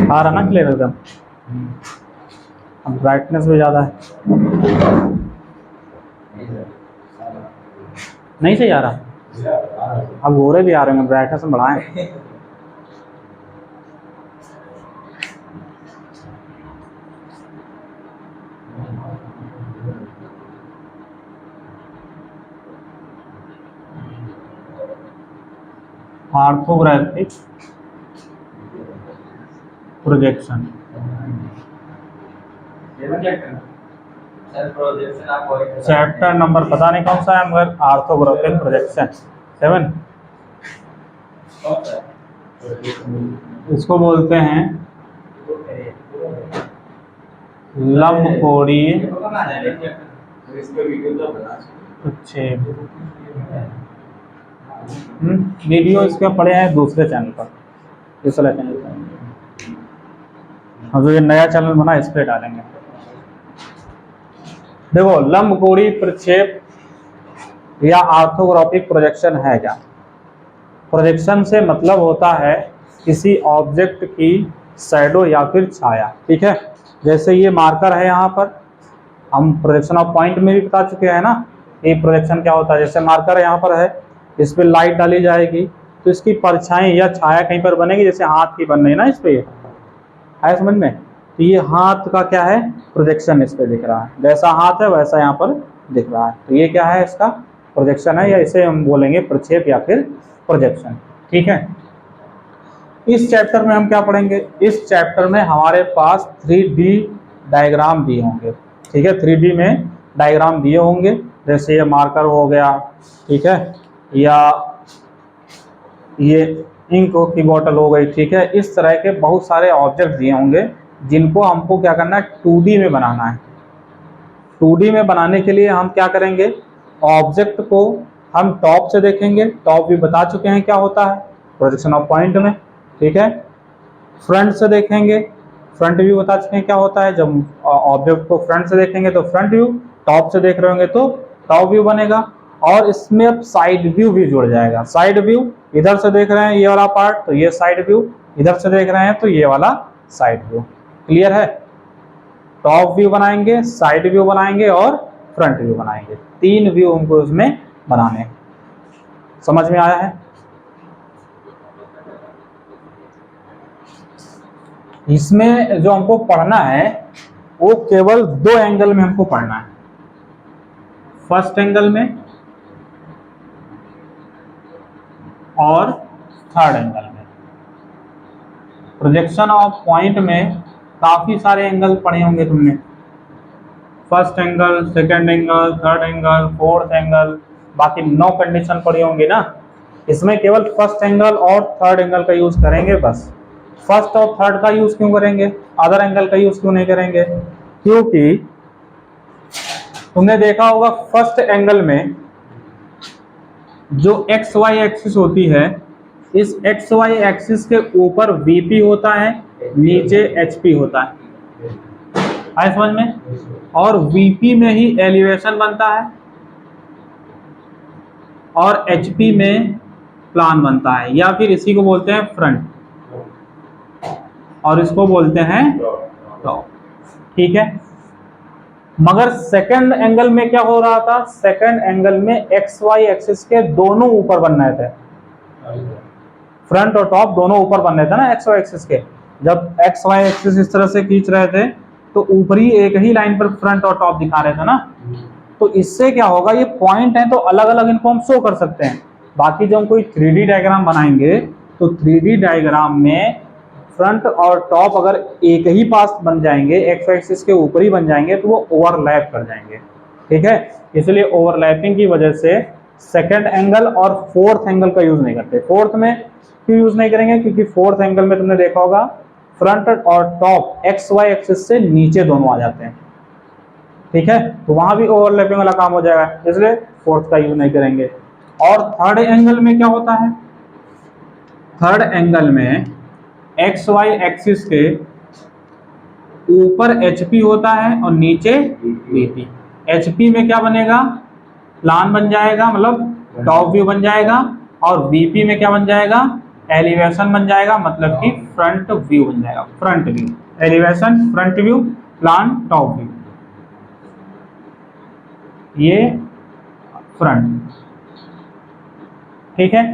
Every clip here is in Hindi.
आ रहा ना क्लियर एकदम। अब ब्राइटनेस भी ज़्यादा है, नहीं सही आ रहा। अब गोरे भी आ रहे हैं, ब्राइटनेस में बढ़ाएं। ऑर्थोग्राफिक प्रोजेक्शन, चैप्टर नंबर पता नहीं कौन सा है मगर ऑर्थोग्राफिक प्रोजेक्शन 7। इसको बोलते हैं लंबकोणीय प्रक्षेप। वीडियो इसके पड़े हैं दूसरे चैनल पर, दूसरा चैनल पर। हम जो ये नया चैनल बना इस पर डालेंगे। देखो लंबकोणीय प्रक्षेप या ऑर्थोग्राफिक प्रोजेक्शन है क्या? प्रोजेक्शन से मतलब होता है किसी ऑब्जेक्ट की शैडो या फिर छाया। ठीक है, जैसे ये मार्कर है, यहाँ पर हम प्रोजेक्शन ऑफ पॉइंट में भी बता चुके हैं ना ये प्रोजेक्शन क्या होता है। जैसे मार्कर यहाँ पर है, इस पर लाइट डाली जाएगी तो इसकी परछाई या छाया कहीं पर बनेगी, जैसे हाथ की बन रही है ना, इस पे है समझ में। तो ये हाथ का क्या है, प्रोजेक्शन इस पे दिख रहा है, जैसा हाथ है वैसा यहाँ पर दिख रहा है। तो ये क्या है, इसका प्रोजेक्शन है, या इसे हम बोलेंगे प्रक्षेप या फिर प्रोजेक्शन। ठीक है, इस चैप्टर में हम क्या पढ़ेंगे? इस चैप्टर में हमारे पास 3D डायग्राम दिए होंगे। ठीक है, 3D में डायग्राम दिए होंगे, जैसे ये मार्कर हो गया, ठीक है, या ये इंक की बोतल हो गई। ठीक है, इस तरह के बहुत सारे ऑब्जेक्ट दिए होंगे जिनको हमको क्या करना है, 2D में बनाना है। 2D में बनाने के लिए हम क्या करेंगे, ऑब्जेक्ट को हम टॉप से देखेंगे। टॉप भी बता चुके हैं क्या होता है, प्रोजेक्शन ऑफ पॉइंट में। ठीक है, फ्रंट से देखेंगे, फ्रंट व्यू बता चुके हैं क्या होता है। जब ऑब्जेक्ट को फ्रंट से देखेंगे तो फ्रंट व्यू, टॉप से देख रहे होंगे तो टॉप व्यू बनेगा। और इसमें अब साइड व्यू भी जुड़ जाएगा। साइड व्यू, इधर से देख रहे हैं ये वाला पार्ट तो ये साइड व्यू, इधर से देख रहे हैं तो ये वाला साइड व्यू। क्लियर है? टॉप व्यू बनाएंगे, साइड व्यू बनाएंगे और फ्रंट व्यू बनाएंगे। 3 व्यू हमको इसमें बनाने। समझ में आया है? इसमें जो हमको पढ़ना है वो केवल 2 एंगल में हमको पढ़ना है। फर्स्ट एंगल में और थर्ड एंगल में। प्रोजेक्शन ऑफ पॉइंट में काफी सारे एंगल पढ़े होंगे तुमने। First angle, second angle, third angle, fourth angle, बाकी 9 कंडीशन पढ़े होंगे ना। इसमें केवल फर्स्ट एंगल और थर्ड एंगल का यूज करेंगे बस। फर्स्ट और थर्ड का यूज क्यों करेंगे, अदर एंगल का यूज क्यों नहीं करेंगे? क्योंकि तुमने देखा होगा फर्स्ट एंगल में जो एक्स वाई एक्सिस होती है, इस एक्स वाई एक्सिस के ऊपर वीपी होता है, नीचे एचपी होता है। आए समझ में? और वीपी में ही एलिवेशन बनता है और एचपी में प्लान बनता है, या फिर इसी को बोलते हैं फ्रंट और इसको बोलते हैं टॉप। ठीक है, मगर सेकंड एंगल में क्या हो रहा था? सेकंड एंगल में एक्स वाई एक्सिस के दोनों ऊपर बन रहे थे। फ्रंट और टॉप दोनों ऊपर बन रहे थे ना एक्स वाई एक्सिस के। जब एक्स वाई एक्सिस इस तरह से खींच रहे थे तो ऊपरी एक ही लाइन पर फ्रंट और टॉप दिखा रहे थे ना। तो इससे क्या होगा, ये पॉइंट है तो अलग अलग इनको हम शो कर सकते हैं। बाकी जब हम कोई 3D डायग्राम बनाएंगे तो 3D डायग्राम में फ्रंट और टॉप अगर एक ही पास बन जाएंगे, एक्स एक्सिस के ऊपर ही बन जाएंगे, तो वो ओवरलैप कर जाएंगे। ठीक है, इसलिए ओवरलैपिंग की वजह से सेकंड एंगल और फोर्थ एंगल का यूज नहीं करते। फोर्थ में क्यों यूज नहीं करेंगे? क्योंकि फोर्थ एंगल में तुमने देखा होगा फ्रंट और टॉप एक्स वाई एक्सिस से नीचे दोनों आ जाते हैं, ठीक है, तो वहां भी ओवरलैपिंग वाला काम हो जाएगा, इसलिए फोर्थ का यूज नहीं करेंगे। और थर्ड एंगल में क्या होता है, थर्ड एंगल में एक्स वाई एक्सिस के ऊपर HP होता है और नीचे VP। HP में क्या बनेगा, प्लान बन जाएगा, मतलब टॉप व्यू बन जाएगा, और VP में क्या बन जाएगा, एलिवेशन बन जाएगा, मतलब कि फ्रंट व्यू बन जाएगा, front view, elevation front view, plan top view, ये फ्रंट, ठीक है।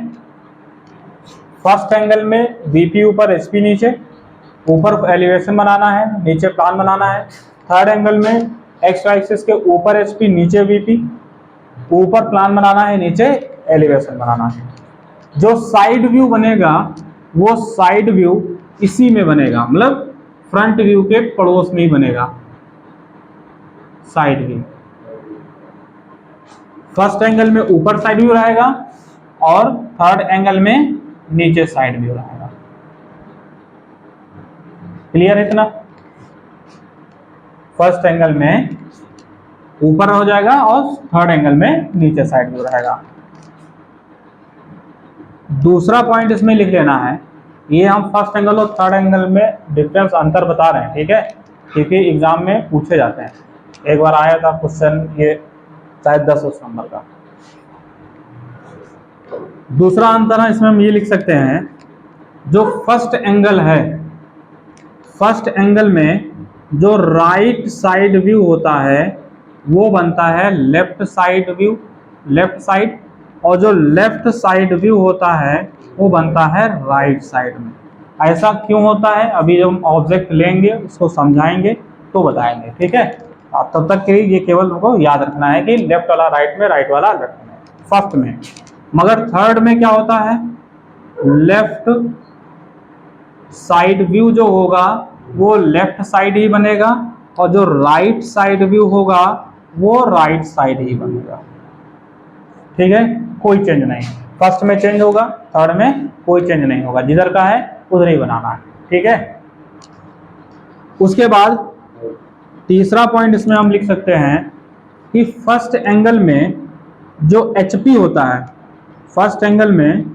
फर्स्ट एंगल में VP ऊपर HP नीचे, ऊपर एलिवेशन बनाना है, नीचे प्लान बनाना है। थर्ड एंगल में एक्स वाई एक्सिस के ऊपर HP नीचे VP, ऊपर प्लान बनाना है, नीचे एलिवेशन बनाना है। जो साइड व्यू बनेगा वो साइड व्यू इसी में बनेगा, मतलब फ्रंट व्यू के पड़ोस में ही बनेगा साइड व्यू। फर्स्ट एंगल में ऊपर साइड व्यू रहेगा और थर्ड एंगल में नीचे साइड व्यू रहेगा। क्लियर है इतना? फर्स्ट एंगल में ऊपर हो जाएगा और थर्ड एंगल में नीचे साइड व्यू रहेगा। दूसरा पॉइंट इसमें लिख लेना है, ये हम फर्स्ट एंगल और थर्ड एंगल में डिफरेंस अंतर बता रहे हैं, ठीक है, क्योंकि एग्जाम में पूछे जाते हैं। एक बार आया था क्वेश्चन, ये शायद 10 नंबर का। दूसरा अंतर है इसमें हम ये लिख सकते हैं, जो फर्स्ट एंगल है, फर्स्ट एंगल में जो राइट साइड व्यू होता है वो बनता है left side view, left side, और जो लेफ्ट साइड व्यू होता है वो बनता है राइट साइड में। ऐसा क्यों होता है, अभी जब हम ऑब्जेक्ट लेंगे उसको समझाएंगे तो बताएंगे, ठीक है। तब तक के लिए ये केवल हमको याद रखना है कि लेफ्ट वाला राइट में, राइट वाला लेफ्ट में, फर्स्ट में। मगर थर्ड में क्या होता है, लेफ्ट साइड व्यू जो होगा वो लेफ्ट साइड ही बनेगा और जो राइट साइड व्यू होगा वो राइट साइड ही बनेगा, ठीक है, कोई चेंज नहीं। फर्स्ट में चेंज होगा, थर्ड में कोई चेंज नहीं होगा, जिधर का है उधर ही बनाना है, ठीक है। उसके बाद तीसरा पॉइंट इसमें हम लिख सकते हैं कि फर्स्ट एंगल में जो HP होता है, फर्स्ट एंगल में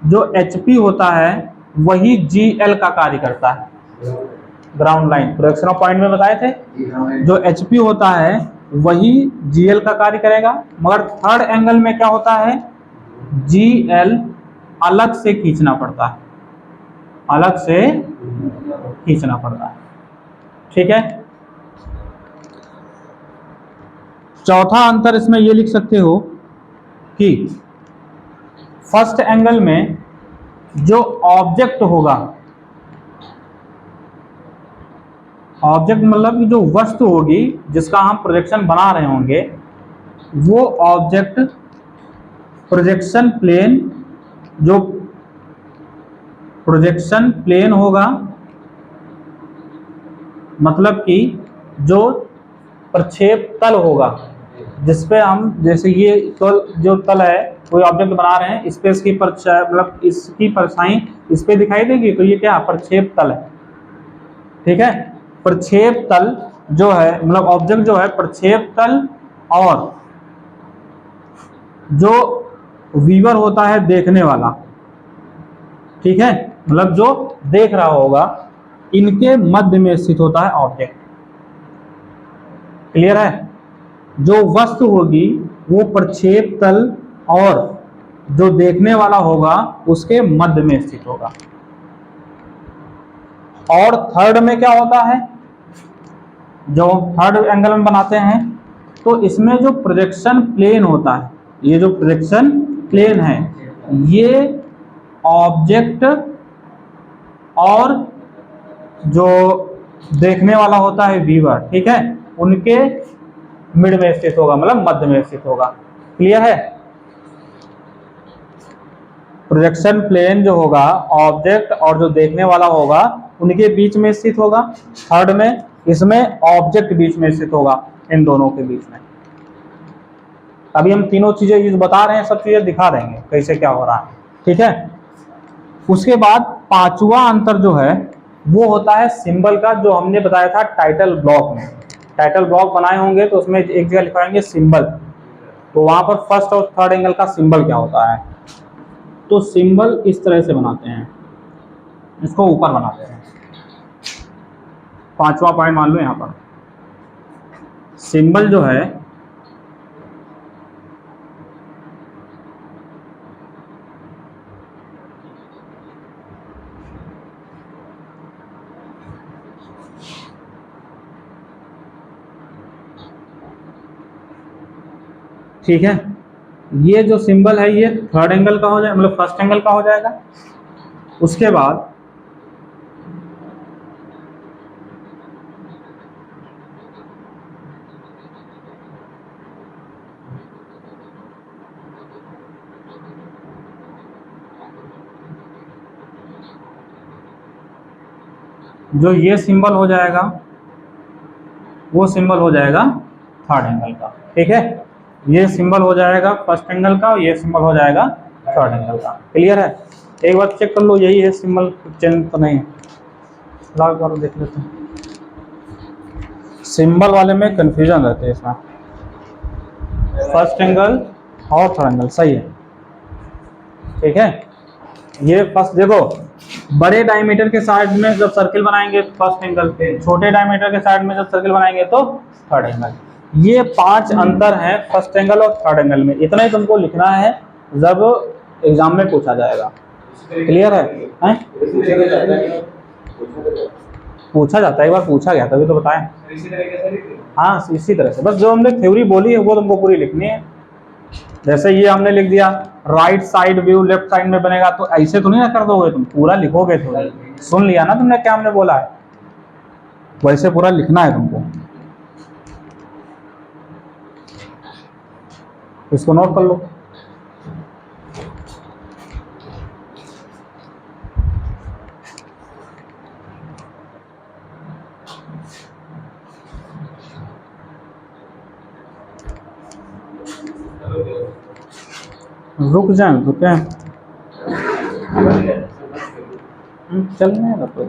जो HP होता है वही GL का कार्य करता है। Ground line projection of point में बताए थे, जो HP होता है वही GL का कार्य करेगा। मगर थर्ड एंगल में क्या होता है, GL अलग से खींचना पड़ता है, अलग से खींचना पड़ता है, ठीक है। चौथा अंतर इसमें ये लिख सकते हो कि फर्स्ट एंगल में जो ऑब्जेक्ट होगा, ऑब्जेक्ट मतलब जो वस्तु होगी जिसका हम प्रोजेक्शन बना रहे होंगे, वो ऑब्जेक्ट प्रोजेक्शन प्लेन, जो प्रोजेक्शन प्लेन होगा, मतलब कि जो प्रक्षेप तल होगा जिसपे हम, जैसे ये तल, जो तल है कोई ऑब्जेक्ट बना रहे हैं, इस पे इसकी मतलब इसकी परछाई इस पे दिखाई देगी, तो ये क्या प्रक्षेप तल है, ठीक है। प्रक्षेप तल जो है, मतलब ऑब्जेक्ट जो है प्रक्षेप तल, और जो व्यूअर होता है देखने वाला, ठीक है, मतलब जो देख रहा होगा, इनके मध्य में स्थित होता है ऑब्जेक्ट। क्लियर है? जो वस्तु होगी वो प्रक्षेप तल और जो देखने वाला होगा उसके मध्य में स्थित होगा। और थर्ड में क्या होता है, जो थर्ड एंगल में बनाते हैं तो इसमें जो प्रोजेक्शन प्लेन होता है, ये जो प्रोजेक्शन प्लेन है, ये ऑब्जेक्ट और जो देखने वाला होता है व्यूअर, ठीक है, उनके मिड में स्थित होगा, मतलब मध्य में स्थित होगा। क्लियर है? प्रोजेक्शन प्लेन जो होगा ऑब्जेक्ट और जो देखने वाला होगा उनके बीच में स्थित होगा। थर्ड में इसमें ऑब्जेक्ट बीच में स्थित होगा, इन दोनों के बीच में। अभी हम तीनों चीजें यूज बता रहे हैं, सब चीजें दिखा देंगे कैसे क्या हो रहा है, ठीक है। उसके बाद पांचवा अंतर जो है वो होता है सिंबल का, जो हमने बताया था टाइटल ब्लॉक में। टाइटल ब्लॉक बनाए होंगे तो उसमें एक जगह लिखवाएंगे सिंबल, तो वहां पर फर्स्ट और थर्ड एंगल का सिंबल क्या होता है। तो सिंबल इस तरह से बनाते हैं, इसको ऊपर बनाते हैं। पांचवा पॉइंट मान लो, यहां पर सिंबल जो है ठीक है, ये जो सिंबल है ये थर्ड एंगल का हो जाएगा, मतलब फर्स्ट एंगल का हो जाएगा। उसके बाद जो ये सिंबल हो जाएगा वो सिंबल हो जाएगा थर्ड एंगल का। ठीक है, ये सिंबल हो जाएगा फर्स्ट एंगल का और ये सिंबल हो जाएगा थर्ड एंगल का। क्लियर है? एक बार चेक कर लो, यही है सिंबल, चेंज तो नहीं है। लॉग करो, देख लेते हैं। सिंबल वाले में कंफ्यूजन रहते हैं इसमें, फर्स्ट एंगल और थर्ड एंगल सही है। ठीक है, ये फर्स्ट देखो, बड़े डायमीटर के साइड में जब सर्किल बनाएंगे फर्स्ट एंगल पे, छोटे डायमीटर के साइड में जब सर्किल बनाएंगे तो थर्ड एंगल। ये 5 अंतर है फर्स्ट एंगल और थर्ड एंगल में। इतना ही तुमको लिखना है जब एग्जाम में पूछा जाएगा। क्लियर है? पूछा जाता है, एक बार पूछा गया तभी तो बताएं। हाँ, इसी तरह से, बस जो हमने थ्योरी बोली है वो तुमको पूरी लिखनी है। जैसे ये हमने लिख दिया right side view left side में बनेगा, तो ऐसे तो नहीं ना कर दोगे, तुम पूरा लिखोगे। तो सुन लिया ना तुमने क्या हमने बोला है, वैसे पूरा लिखना है तुमको। इसको नोट कर लो। रुक जाए, रुके चलने तो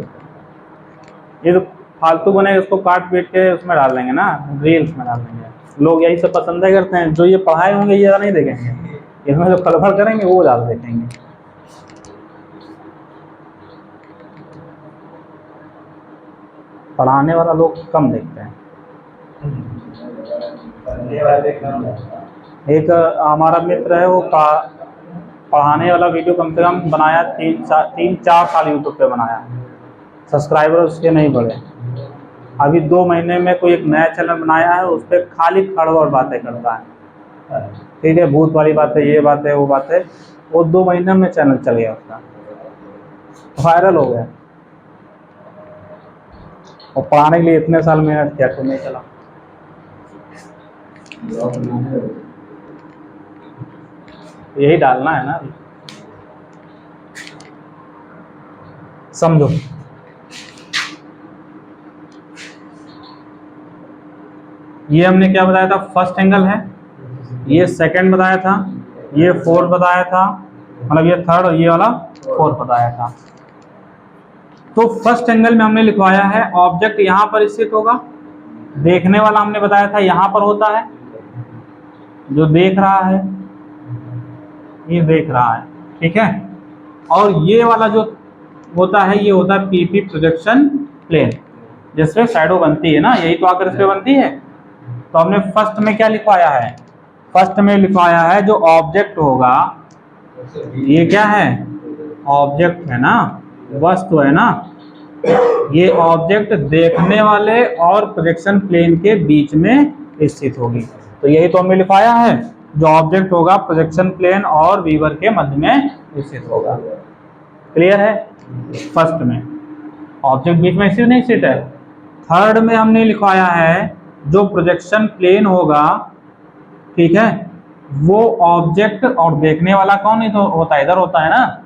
ये तो फालतू बने, उसको काट पीट के उसमें डाल देंगे ना, रील्स में डाल देंगे। लोग यही सब पसंद करते हैं, जो ये पढ़ाए होंगे ये नहीं देखेंगे, इसमें जो खलफल करेंगे वो ज़्यादा देखेंगे। पढ़ाने वाला लोग कम देखते हैं। एक हमारा मित्र है, वो पढ़ाने वाला वीडियो कम से कम बनाया 3-4 साल यूट्यूब पे बनाया, सब्सक्राइबर उसके नहीं बढ़े। अभी 2 महीने में कोई एक नया चैनल बनाया है, उस पर खाली खड़बड़ बातें करता है। ठीक है, भूत वाली बातें, ये बातें, वो बातें, वो 2 महीने में चैनल चल गया उसका, वायरल हो गया। और पढ़ाने के लिए इतने साल मेहनत किया तो नहीं चला। यही डालना है ना, समझो। ये हमने क्या बताया था, फर्स्ट एंगल है, ये सेकंड बताया था, ये फोर्थ बताया था, मतलब ये थर्ड और ये वाला फोर्थ बताया था। तो फर्स्ट एंगल में हमने लिखवाया है ऑब्जेक्ट यहाँ पर स्थित होगा, देखने वाला हमने बताया था यहाँ पर होता है, जो देख रहा है ये देख रहा है। ठीक है, और ये वाला जो होता है ये होता है पीपी प्रोजेक्शन प्लेन, जिसपे शैडो बनती है ना, यही तो आकर इस पे बनती है। तो हमने फर्स्ट में क्या लिखवाया है, फर्स्ट में लिखवाया है जो ऑब्जेक्ट होगा, ये क्या है, ऑब्जेक्ट है ना, वस्तु है ना, ये ऑब्जेक्ट देखने वाले और प्रोजेक्शन प्लेन के बीच में स्थित होगी। तो यही तो हमने लिखवाया है, जो ऑब्जेक्ट होगा प्रोजेक्शन प्लेन और वीवर के मध्य में स्थित होगा। क्लियर है? फर्स्ट में ऑब्जेक्ट बीच में स्थित नहीं स्थित है। थर्ड में हमने लिखवाया है जो प्रोजेक्शन प्लेन होगा, ठीक है, वो ऑब्जेक्ट और देखने वाला कौन है, तो होता है इधर होता है ना,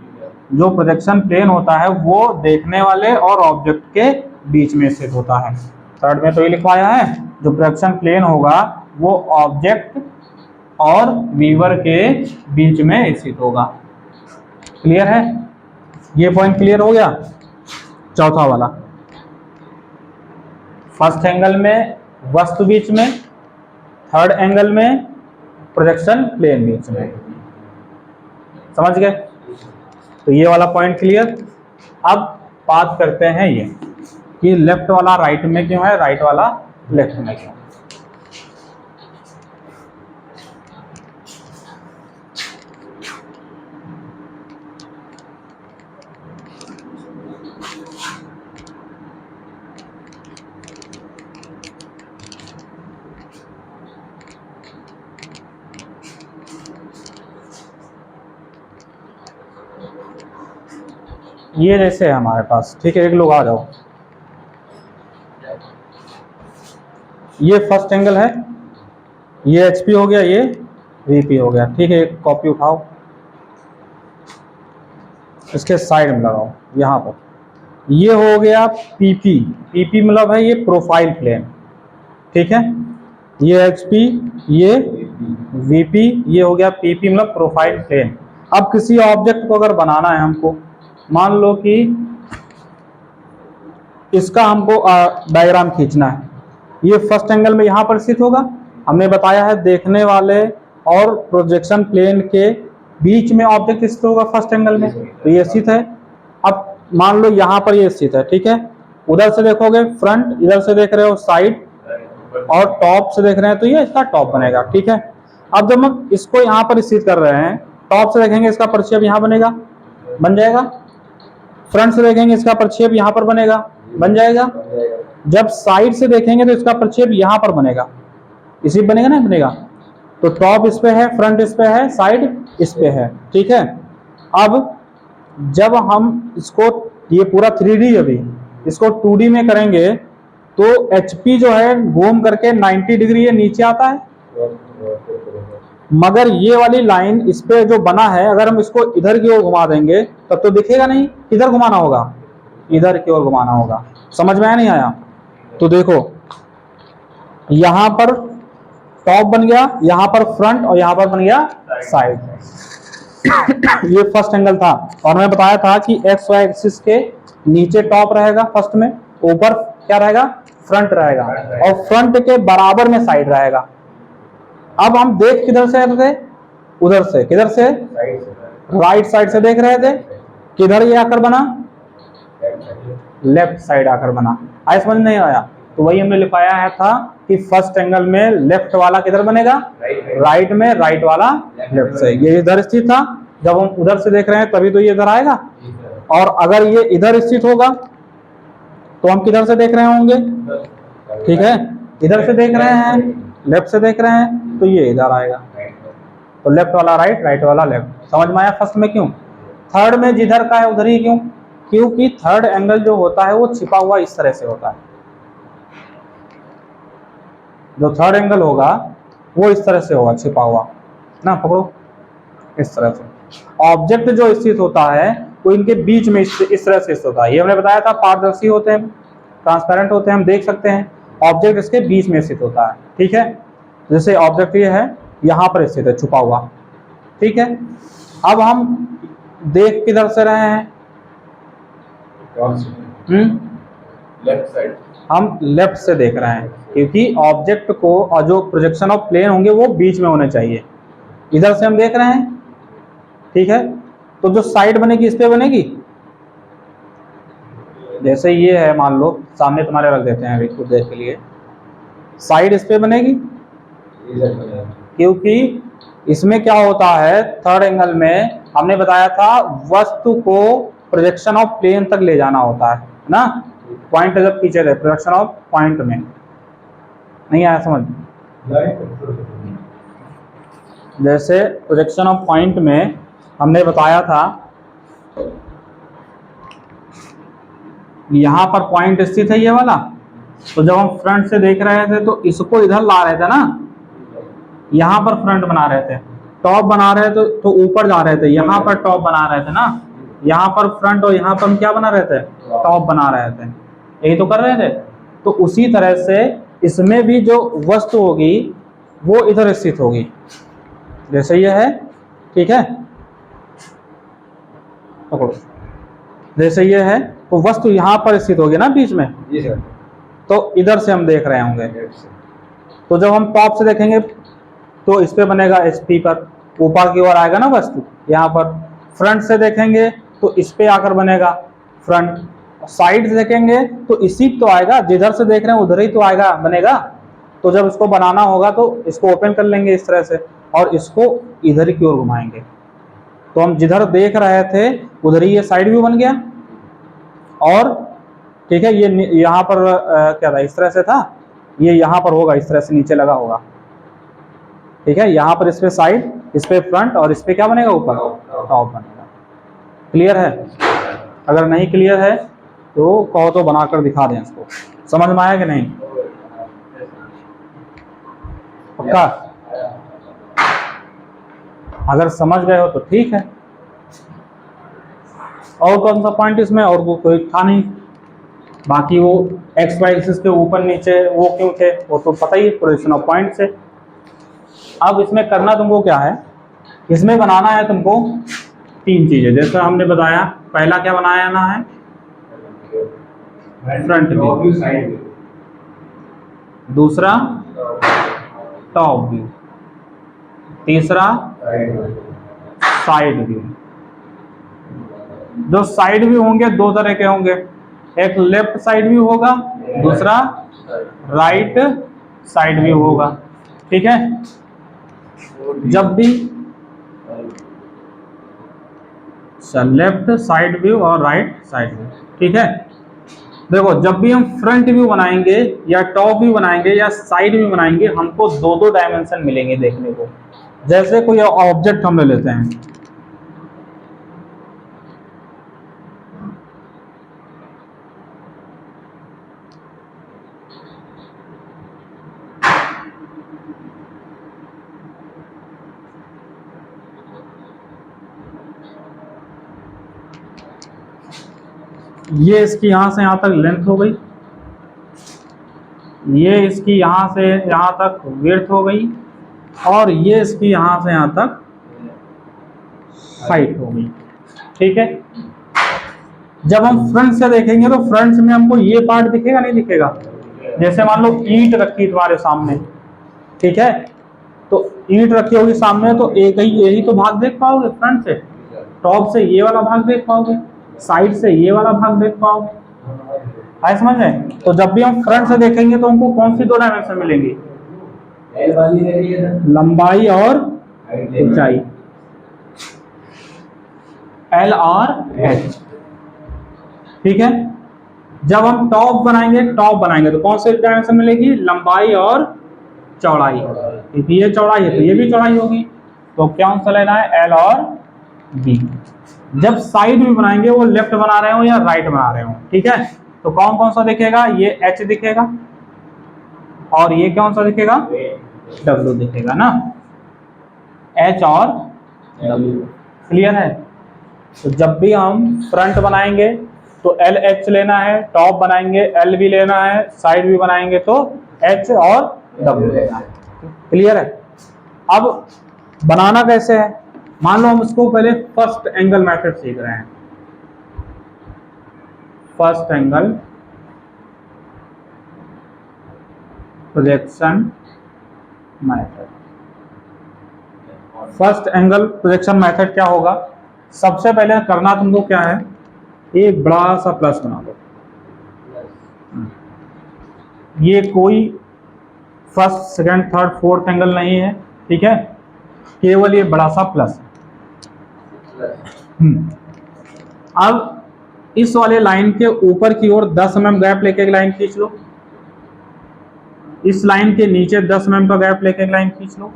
जो प्रोजेक्शन प्लेन होता है वो देखने वाले और ऑब्जेक्ट के बीच में स्थित होता है। थर्ड में तो ये लिखवाया है जो प्रोजेक्शन प्लेन होगा वो ऑब्जेक्ट और वीवर के बीच में स्थित होगा। क्लियर है? ये पॉइंट क्लियर हो गया। चौथा वाला फर्स्ट एंगल में वस्तु बीच में, थर्ड एंगल में प्रोजेक्शन प्लेन बीच में। समझ गए? तो ये वाला पॉइंट क्लियर। अब बात करते हैं ये कि लेफ्ट वाला राइट में क्यों है, राइट वाला लेफ्ट में क्यों। ये जैसे है हमारे पास, ठीक है, एक लोग आ जाओ। ये फर्स्ट एंगल है, ये HP हो गया, ये VP हो गया, ठीक है। एक कॉपी उठाओ, इसके साइड में लगाओ यहाँ पर। ये हो गया PP मतलब है ये प्रोफाइल प्लेन, ठीक है। ये HP, ये VP, ये हो गया PP मतलब प्रोफाइल प्लेन। अब किसी ऑब्जेक्ट को अगर बनाना है हमको, मान लो कि इसका हमको डायग्राम खींचना है, ये फर्स्ट एंगल में यहाँ पर स्थित होगा। हमने बताया है देखने वाले और प्रोजेक्शन प्लेन के बीच में ऑब्जेक्ट स्थित होगा फर्स्ट एंगल में, तो ये स्थित है। अब मान लो यहाँ पर ये स्थित है, ठीक है। उधर से देखोगे फ्रंट, इधर से देख रहे हो साइड, और टॉप से देख रहे हैं तो ये इसका टॉप बनेगा, ठीक है। अब जब हम इसको यहाँ पर स्थित कर रहे हैं, टॉप से देखेंगे इसका प्रक्षेप यहाँ बनेगा, बन जाएगा। फ्रंट से देखेंगे इसका प्रक्षेप यहाँ पर बनेगा, बन जाएगा। जब साइड से देखेंगे तो इसका प्रक्षेप यहाँ पर बनेगा, इसी बनेगा ना, बनेगा। तो टॉप इस पे है, फ्रंट इस पे है, साइड इस पे है, ठीक है। अब जब हम इसको, ये पूरा 3D अभी, इसको 2D में करेंगे तो HP जो है घूम करके 90 डिग्री ये नीचे आता है, मगर ये वाली लाइन इस पे जो बना है, अगर हम इसको इधर की ओर घुमा देंगे तब तो दिखेगा नहीं। किधर घुमाना होगा, इधर की ओर घुमाना होगा। समझ में आया नहीं आया? तो देखो यहां पर टॉप बन गया, यहां पर फ्रंट, और यहां पर बन गया साइड। ये फर्स्ट एंगल था, और मैं बताया था कि XY एक्सिस के नीचे टॉप रहेगा फर्स्ट में, ऊपर क्या रहेगा, फ्रंट रहेगा, और फ्रंट के बराबर में साइड रहेगा। अब हम देख किधर से रहे थे, उधर से, किधर से, राइट साइड से देख रहे थे। किधर ये आकर बना, लेफ्ट साइड आकर बना। आया समझ नहीं आया? तो वही हमने लिखाया है था कि फर्स्ट एंगल में लेफ्ट वाला किधर बनेगा, राइट में, राइट वाला लेफ्ट से। ये इधर स्थित था, जब हम उधर से देख रहे हैं तभी तो ये इधर आएगा। और अगर ये इधर स्थित होगा तो हम किधर से देख रहे होंगे, ठीक है, इधर से देख रहे हैं, लेफ्ट से देख रहे हैं तो ये इधर आएगा। तो लेफ्ट वाला राइट, राइट वाला लेफ्ट। समझ में आया फर्स्ट में क्यों? थर्ड में जिधर का है उधर ही क्यों? क्योंकि थर्ड एंगल जो होता है वो छिपा हुआ इस तरह से होता है। जो थर्ड एंगल होगा वो इस तरह से होगा, छिपा हुआ ना, पकड़ो इस तरह से। ऑब्जेक्ट जो स्थित होता है वो इनके बीच में इस तरह से स्थित होता है। ये हमने बताया था पारदर्शी होते हैं, ट्रांसपेरेंट होते हैं, हम देख सकते हैं। ऑब्जेक्ट इसके बीच में स्थित होता है, ठीक है। जैसे ऑब्जेक्ट ये है, यहाँ पर स्थित है छुपा हुआ, ठीक है। अब हम देख किधर से रहे हैं, लेफ्ट साइड, हम लेफ्ट से देख रहे हैं, क्योंकि ऑब्जेक्ट को और जो प्रोजेक्शन ऑफ प्लेन होंगे वो बीच में होने चाहिए। इधर से हम देख रहे हैं, ठीक है। तो जो साइड बनेगी इस पे बनेगी, जैसे ये है, मान लो सामने तुम्हारे रख देते हैं अभी कुछ देर के लिए, साइड इस पे बनेगी, क्योंकि इसमें क्या होता है, थर्ड एंगल में हमने बताया था वस्तु को प्रोजेक्शन ऑफ प्लेन तक ले जाना होता है ना। पॉइंट जब खींचे थे प्रोजेक्शन ऑफ पॉइंट में, नहीं आया समझ? जैसे प्रोजेक्शन ऑफ पॉइंट में हमने बताया था यहाँ पर पॉइंट स्थित है ये वाला, तो जब हम फ्रंट से देख रहे थे तो इसको इधर ला रहे थे ना, यहाँ पर फ्रंट बना रहे थे, टॉप बना रहे थे तो ऊपर जा रहे थे, यहाँ पर टॉप बना रहे थे ना, यहाँ पर फ्रंट और यहाँ पर हम क्या बना रहे थे, टॉप बना रहे थे, यही तो कर रहे थे। तो उसी तरह से इसमें भी जो वस्तु होगी वो इधर स्थित होगी, जैसे ये है, ठीक है, पकड़ो, जैसे ये है तो वस्तु यहाँ पर स्थित होगी ना बीच में। जी सर। तो इधर से हम देख रहे होंगे। लेफ्ट से। तो जब हम टॉप से देखेंगे तो इस पे बनेगा HP पर, ऊपर की ओर आएगा ना वस्तु यहाँ पर। फ्रंट से देखेंगे तो इस पे आकर बनेगा फ्रंट। साइड से देखेंगे तो इसी तो आएगा, जिधर से देख रहे हैं उधर ही तो आएगा, बनेगा। तो जब इसको बनाना होगा तो इसको ओपन कर लेंगे इस तरह से और इसको इधर की ओर घुमाएंगे। तो हम जिधर देख रहे थे उधर ही ये साइड व्यू बन गया। और ठीक है, ये यहाँ पर क्या था, इस तरह से था, ये यहाँ पर होगा, इस तरह से नीचे लगा होगा। ठीक है, यहाँ पर इस पे साइड, इस पे फ्रंट और इस पे क्या बनेगा, ऊपर टॉप बनेगा। क्लियर है? अगर नहीं क्लियर है तो कहो तो बनाकर दिखा दें इसको। समझ में आया कि नहीं? पक्का? अगर समझ गए हो तो ठीक है। और कौन सा पॉइंट इसमें, और वो कोई था नहीं। बाकी वो एक्स वाई एक्सिस के ऊपर नीचे वो क्यों थे वो तो पता ही है, प्रोजेक्शन ऑफ पॉइंट से। अब इसमें करना तुमको क्या है, इसमें बनाना है तुमको 3 चीजें। जैसे हमने बताया, पहला क्या बनाना है, फ्रंट व्यू, साइड व्यू, दूसरा टॉप व्यू, तीसरा साइड व्यू। जो साइड व्यू होंगे 2 तरह के होंगे, एक लेफ्ट साइड व्यू होगा, दूसरा राइट साइड व्यू होगा। ठीक है, जब भी लेफ्ट साइड व्यू और राइट साइड व्यू। ठीक है, देखो जब भी हम फ्रंट व्यू बनाएंगे या टॉप व्यू बनाएंगे या साइड व्यू बनाएंगे, हमको 2-2 डायमेंशन मिलेंगे देखने को। जैसे कोई ऑब्जेक्ट हम ले लेते हैं, ये इसकी यहां से यहां तक लेंथ हो गई, ये इसकी यहां से यहां तक विड्थ हो गई, और ये इसकी यहां से यहां तक हाइट हो गई। ठीक है, जब हम फ्रंट से देखेंगे तो फ्रंट में हमको ये पार्ट दिखेगा नहीं दिखेगा। जैसे मान लो ईंट रखी तुम्हारे सामने, ठीक है, तो ईंट रखी होगी सामने तो एक ही यही तो भाग देख पाओगे फ्रंट से। टॉप से ये वाला भाग देख पाओगे, साइड से ये वाला भाग देख पाओगे। आए समझ में? तो जब भी हम फ्रंट से देखेंगे तो हमको कौन सी 2 डायमेंशन मिलेंगी, लंबाई और ऊंचाई, L और H। ठीक है, जब हम टॉप बनाएंगे तो कौन सी डायमेंशन मिलेगी, लंबाई और चौड़ाई। ये चौड़ाई है तो ये भी चौड़ाई होगी, तो क्या आंसर लेना है, L और B। जब साइड भी बनाएंगे, वो लेफ्ट बना रहे हो या राइट बना रहे हो, ठीक है, तो कौन कौन सा दिखेगा, ये H दिखेगा और ये कौन सा दिखेगा, W दिखेगा ना, H और W। क्लियर है? तो जब भी हम फ्रंट बनाएंगे तो LH लेना है, टॉप बनाएंगे LB लेना है, साइड भी बनाएंगे तो H और W लेना है। क्लियर है? अब बनाना कैसे है, मान लो हम इसको पहले फर्स्ट एंगल मेथड सीख रहे हैं। First angle projection method. First angle projection method क्या होगा, सबसे पहले करना तुमको क्या है, एक बड़ा सा प्लस बना दो। ये कोई first second third fourth angle नहीं है, ठीक है, केवल ये बड़ा सा प्लस है। अब इस वाले लाइन के ऊपर की ओर 10 mm गैप लेके एक लाइन खींच लो, इस लाइन के नीचे 10 mm का गैप लेके एक लाइन खींच लो,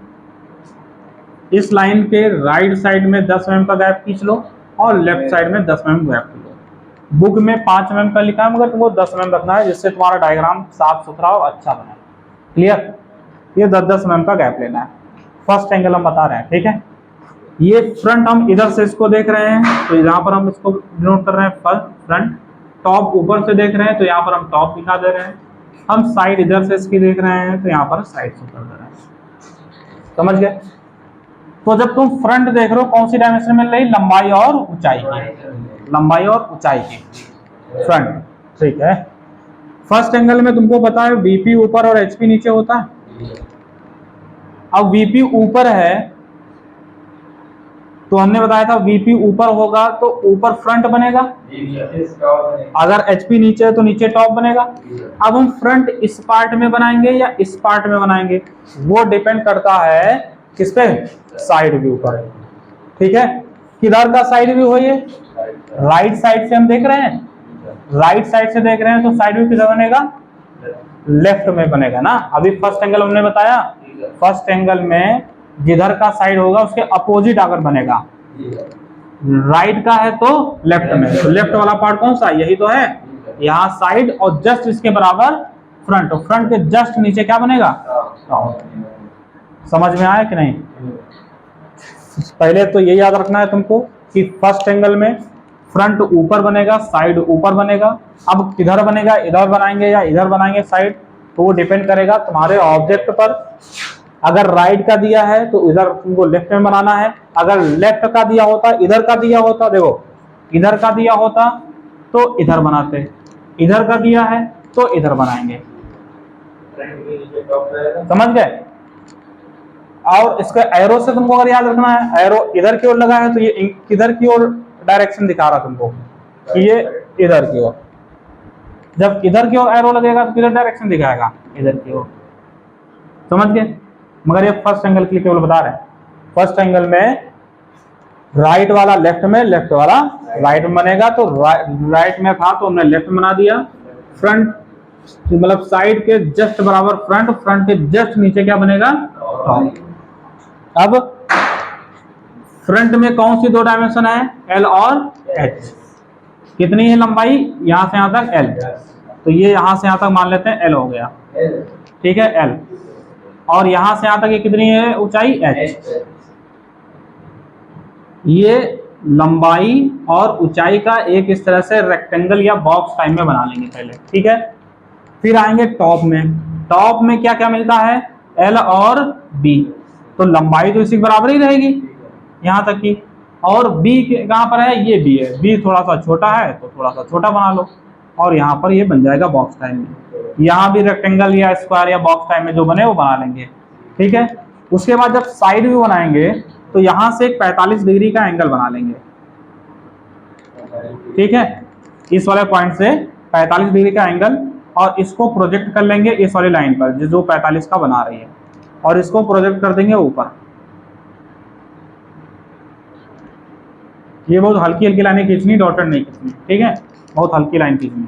इस लाइन के राइट साइड में 10 mm का गैप खींच लो और लेफ्ट साइड में 10 mm गैप खींच लो। बुक में 5 mm का लिखा है मगर तुमको 10 mm रखना है, जिससे तुम्हारा डायग्राम साफ सुथरा और अच्छा बने। क्लियर? ये 10-10 mm का गैप लेना है। फर्स्ट एंगल हम बता रहे हैं, ठीक है। ये फ्रंट हम इधर से इसको देख रहे हैं तो यहाँ पर हम इसको डिनोट कर रहे हैं फ्रंट। टॉप ऊपर से देख रहे हैं तो यहाँ पर हम टॉप दिखा दे रहे हैं। हम साइड इधर से इसकी देख रहे हैं तो यहाँ पर साइड से कर दे रहे हैं। समझ गए? तो जब तुम फ्रंट देख रहे हो कौन सी डायमेंशन मिल रही, लंबाई और ऊंचाई की, लंबाई और ऊंचाई की फ्रंट, ठीक है। फर्स्ट एंगल में तुमको पता है VP ऊपर और HP नीचे होता है। अब VP ऊपर है तो हमने बताया था VP ऊपर होगा तो ऊपर फ्रंट बनेगा, अगर HP नीचे है तो नीचे टॉप बनेगा। अब हम फ्रंट इस पार्ट में बनाएंगे या इस पार्ट में बनाएंगे, वो डिपेंड करता है किस पे, साइड व्यू पर। ठीक है, किधर का साइड व्यू है ये, राइट साइड से हम देख रहे हैं, राइट साइड से देख रहे हैं तो साइड व्यू किधर बनेगा, लेफ्ट में बनेगा ना। अभी फर्स्ट एंगल हमने बताया, फर्स्ट एंगल में जिधर का साइड होगा उसके अपोजिट अगर बनेगा, राइट का है तो लेफ्ट में, तो लेफ्ट वाला पार्ट कौन सा, यही तो है, यहाँ साइड, और जस्ट इसके बराबर फ्रंट, और फ्रंट के जस्ट नीचे क्या बनेगा, समझ में आया कि नहीं। पहले तो ये याद रखना है तुमको कि फर्स्ट एंगल में फ्रंट ऊपर बनेगा, साइड ऊपर बनेगा। अब किधर बनेगा, इधर बनाएंगे या इधर बनाएंगे साइड, तो वो डिपेंड करेगा तुम्हारे ऑब्जेक्ट पर। अगर राइट का दिया है तो इधर तुमको लेफ्ट में बनाना है, अगर लेफ्ट का दिया होता, इधर का दिया होता, देखो इधर का दिया होता तो इधर बनाते, इधर का दिया है तो इधर बनाएंगे, समझ गए। और इसका एरो से तुमको अगर याद रखना है, एरो इधर की ओर लगा है तो ये किधर की ओर डायरेक्शन दिखा रहा तुमको, ये इधर की ओर। जब इधर की ओर एरो लगेगा तो किधर डायरेक्शन दिखाएगा, इधर की ओर, समझ गए। मगर ये फर्स्ट एंगल के लिए केवल बता रहे हैं, फर्स्ट एंगल में राइट वाला लेफ्ट में, लेफ्ट वाला राइट में बनेगा, तो राइट में था तो हमने लेफ्ट बना दिया, फ्रंट मतलब साइड के जस्ट बराबर फ्रंट, फ्रंट के जस्ट नीचे क्या बनेगा, अब फ्रंट में कौन सी दो डायमेंशन है, L और H, कितनी है लंबाई, यहां से यहां तक L, तो ये यहां से यहां तक मान लेते हैं L हो गया, ठीक है L, और यहां से यहां तक ये कितनी है ऊंचाई, H। ये लंबाई और ऊंचाई का एक इस तरह से रेक्टेंगल या बॉक्स टाइप में बना लेंगे पहले, ठीक है। फिर आएंगे टॉप में, टॉप में क्या क्या मिलता है, L और B, तो लंबाई तो इसी बराबर ही रहेगी यहां तक की, और B कहां पर है, ये B है, B थोड़ा सा छोटा है तो थोड़ा सा छोटा बना लो, और यहाँ पर ये बन जाएगा बॉक्स टाइप में। यहाँ भी रेक्टेंगल या स्क्वायर या बॉक्स टाइप में जो बने वो बना लेंगे, ठीक है। उसके बाद जब साइड व्यू बनाएंगे तो यहाँ से एक 45 डिग्री का एंगल बना लेंगे, ठीक है, इस वाले पॉइंट से 45 डिग्री का एंगल, और इसको प्रोजेक्ट कर लेंगे इस वाली लाइन पर जो 45 का बना रही है, और इसको प्रोजेक्ट कर देंगे ऊपर। ये बहुत हल्की हल्की लाइनें खींचनी, डॉटेड नहीं खींचनी, ठीक है, बहुत हल्की लाइन खींचनी,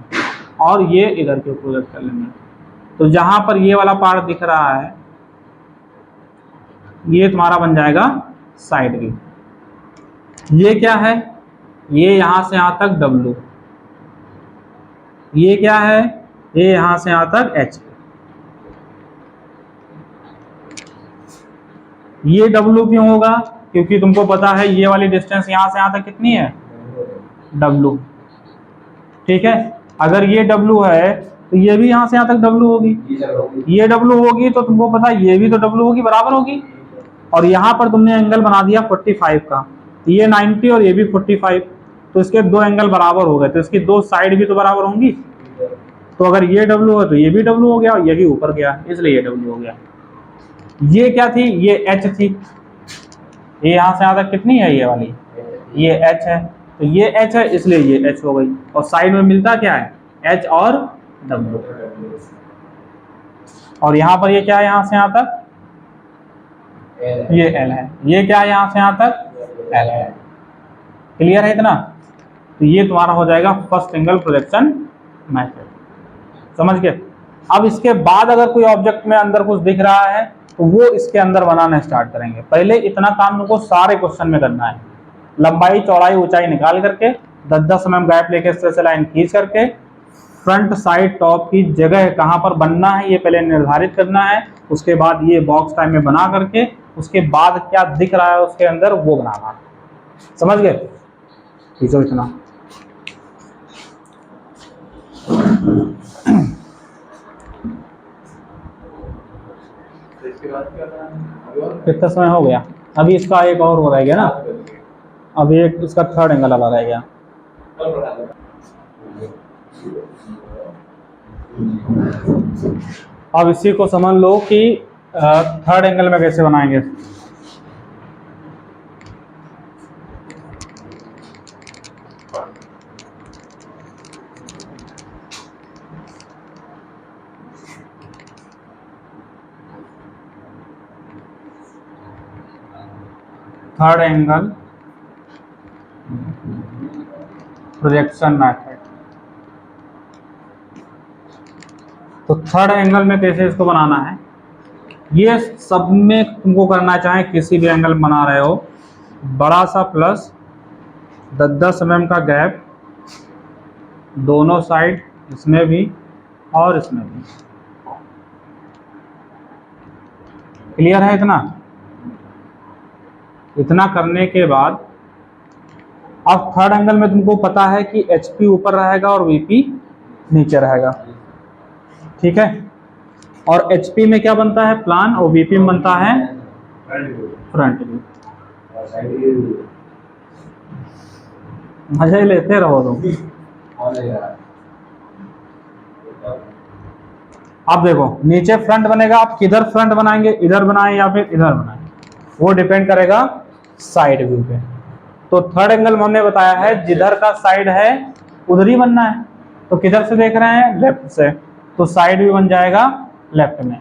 और ये इधर के प्रोजेक्ट कर लेंगे। तो जहां पर ये वाला पार्ट दिख रहा है ये तुम्हारा बन जाएगा साइड व्यू। ये क्या है, ये यहां से यहां तक W, ये क्या है, ये यहां से यहां तक H। ये W क्यों होगा, क्योंकि तुमको पता है ये वाली डिस्टेंस यहां से यहां तक कितनी है, W, ठीक है। अगर ये W है तो ये भी यहां से यहां तक W होगी, ये W होगी तो तुमको पता है ये भी तो W होगी, बराबर होगी। और यहाँ पर तुमने एंगल बना दिया 45 का, ये 90 और ये भी 45, तो इसके दो एंगल बराबर हो गए, तो इसकी दो साइड भी तो बराबर होंगी। तो अगर ये W है तो ये भी W हो गया, और ये भी ऊपर गया, इसलिए ये W हो गया। ये क्या थी, ये H थी, ये यहाँ से यहाँ तक कितनी है, ये वाली, ये H है, तो ये H है इसलिए ये H हो गई, और साइड में मिलता क्या है, H और W। और यहाँ पर ये क्या है, यहाँ से यहाँ तक ये L है, ये क्या है, यहाँ से यहाँ तक L है। क्लियर है इतना, तो ये तुम्हारा हो जाएगा फर्स्ट एंगल प्रोजेक्शन मेथड, समझ गए। अब इसके बाद अगर कोई ऑब्जेक्ट में अंदर कुछ दिख रहा है तो वो इसके अंदर बनाना स्टार्ट करेंगे। पहले इतना काम तुमको सारे क्वेश्चन में करना है, लंबाई चौड़ाई ऊंचाई निकाल करके 10-10 mm गैप लेके इस तरह से लाइन खींच करके फ्रंट साइड टॉप की जगह कहाँ पर बनना है ये पहले निर्धारित करना है। उसके बाद ये बॉक्स टाइप में बना करके उसके बाद क्या दिख रहा है उसके अंदर वो बनाना, समझ गए। खींचो इतना। कितना समय हो गया, अभी इसका एक और हो रह गया ना, अभी एक इसका थर्ड एंगल वाला रह गया। अब इसी को समझ लो कि थर्ड एंगल में कैसे बनाएंगे। Third angle projection method. तो थर्ड एंगल में कैसे इसको बनाना है, ये सब में तुमको करना चाहे किसी भी एंगल बना रहे हो, बड़ा सा प्लस 10-10 mm का गैप दोनों साइड, इसमें भी और इसमें भी। क्लियर है? इतना करने के बाद अब थर्ड एंगल में तुमको पता है कि HP ऊपर रहेगा और VP नीचे रहेगा, ठीक है। और HP में क्या बनता है, प्लान, और VP में बनता है फ्रंट व्यू। मजा ही लेते रहो तुम। अब देखो नीचे फ्रंट बनेगा, आप किधर फ्रंट बनाएंगे, इधर बनाएं या फिर इधर बनाएं, वो डिपेंड करेगा साइड व्यू पे। तो थर्ड एंगल में हमने बताया है जिधर का साइड है उधर ही बनना है। तो किधर से देख रहे हैं, लेफ्ट से, तो साइड व्यू बन जाएगा लेफ्ट में।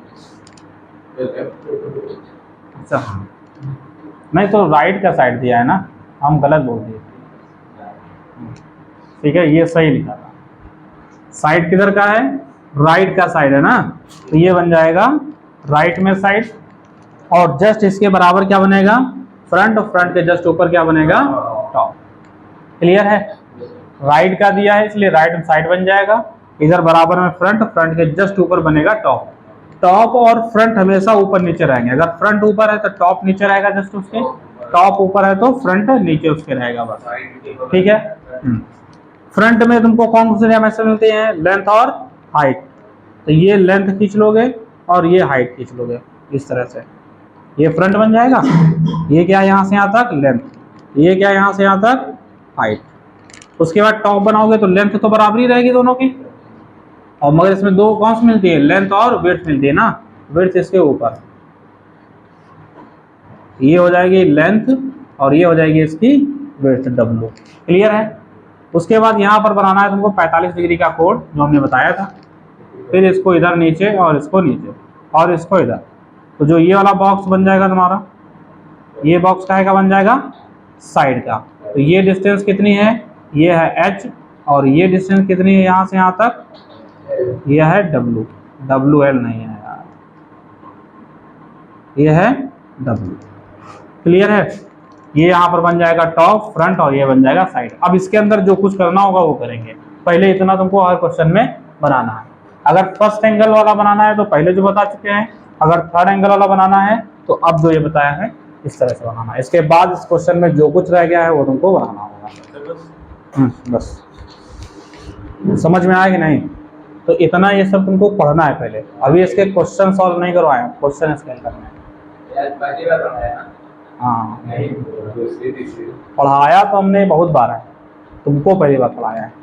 अच्छा नहीं, तो राइट का साइड दिया है ना, हम गलत बोल दिए, ठीक है, ये सही लिखा था। साइड किधर का है, राइट का साइड है ना, तो ये बन जाएगा राइट में साइड। और जस्ट इसके बराबर क्या बनेगा, फ्रंट, और फ्रंट के जस्ट ऊपर क्या बनेगा, टॉप। क्लियर है? राइट का दिया है इसलिए राइट में साइड बन जाएगा, इधर बराबर में फ्रंट, फ्रंट के जस्ट ऊपर बनेगा टॉप। टॉप और फ्रंट हमेशा ऊपर नीचे रहेंगे, अगर फ्रंट ऊपर है तो टॉप नीचे रहेगा जस्ट उसके, टॉप ऊपर है तो फ्रंट नीचे उसके रहेगा बस, ठीक है। फ्रंट में तुमको कौन से डायमेंशन मिलते हैं, लेंथ और हाइट। तो ये लेंथ खींच लोगे और ये हाइट खींच लोगे, इस तरह से ये फ्रंट बन जाएगा। ये क्या यहाँ से यहाँ तक लेंथ, ये क्या यहाँ से यहाँ तक हाइट। उसके बाद टॉप बनाओगे तो लेंथ तो बराबर ही रहेगी दोनों की, और मगर इसमें दो कौन सी मिलती है, लेंथ और विड्थ मिलती है ना, विड्थ इसके ऊपर, ये हो जाएगी लेंथ और ये हो जाएगी इसकी विड्थ, W। क्लियर है? उसके बाद यहाँ पर बनाना है तुमको 45 डिग्री का कोण, जो हमने बताया था। फिर इसको इधर नीचे और इसको नीचे और इसको इधर। तो जो ये वाला बॉक्स बन जाएगा तुम्हारा, ये बॉक्स काहे का बन जाएगा, साइड का। तो ये डिस्टेंस कितनी है, ये है h, और ये डिस्टेंस कितनी है यहाँ से यहाँ तक, ये है W, WL नहीं है यार, ये है W। क्लियर है? ये यहाँ पर बन जाएगा टॉप, फ्रंट, और ये बन जाएगा साइड। अब इसके अंदर जो कुछ करना होगा वो करेंगे, पहले इतना तुमको हर क्वेश्चन में बनाना है। अगर फर्स्ट एंगल वाला बनाना है तो पहले जो बता चुके हैं, अगर थर्ड एंगल वाला बनाना है तो अब जो ये बताया है इस तरह से बनाना है। इसके बाद इस क्वेश्चन में जो कुछ रह गया है वो तुमको बनाना होगा। बस समझ में आया कि नहीं? तो इतना ये सब तुमको पढ़ना है पहले, अभी इसके क्वेश्चन सॉल्व नहीं करवाए, क्वेश्चन स्केल करना है। हाँ पढ़ाया तो हमने बहुत बार है, तुमको पहली बार पढ़ाया है।